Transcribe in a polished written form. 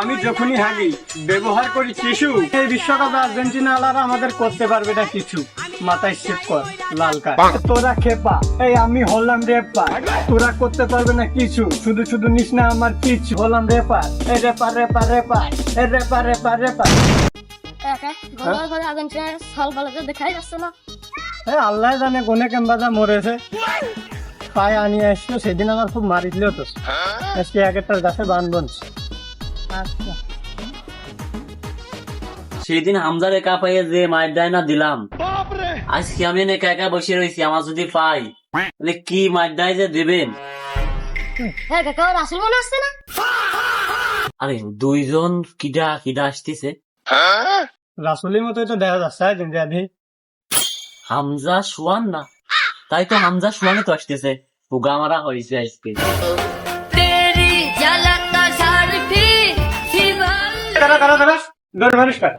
আমি যখনই হাগি ব্যবহার করি টিস্যু। এই বিশ্বকাপে আর্জেন্টিনা আলারা আমাদের করতে পারবে না কিছু। মাথায় সেভ কর লাল কার্ড। তোরা খেপা, এই আমি হলাম রেপা, তোরা করতে পারবে না কিছু। শুধু শুধু নিস না আমার কিছু। হলাম রেপার, এই রেপার রেপার রেপার, এই রেপার রেপার রেপার। আর্জেন্টিনার সাল বালাতে দেখাই যাচ্ছে না। আল্লাহ জানে কোনে কেমবাজা মরেছে। পায়ে আনিয়ে আসছো সেদিন আমার খুব মারিছিল তো। আজকে এক একটা গাছে বান বনছে। আচ্ছা সেদিন হামজার একা পাইয়ে যে মায়ের ডায়না দিলাম, আজকে আমি একা একা বসে রয়েছি। আমার যদি পাই তাহলে কি মায়ের ডায় যে দেবেন। হ্যাঁ কাকা, রাসেল মনে আসছে না? আরে দুইজন কিডা কিডা আসতেছে। রাসুলির মতোই তো দেখা যাচ্ছে কিন্তু আধি। হামজা সোয়ান না, তাই তো হামজা সোয়ানে তো আসতেছে। ফুগা মারা হয়েছে আজকে। দাঁড়া দাঁড়া দাঁড়া, দৌড় মানুষ কার।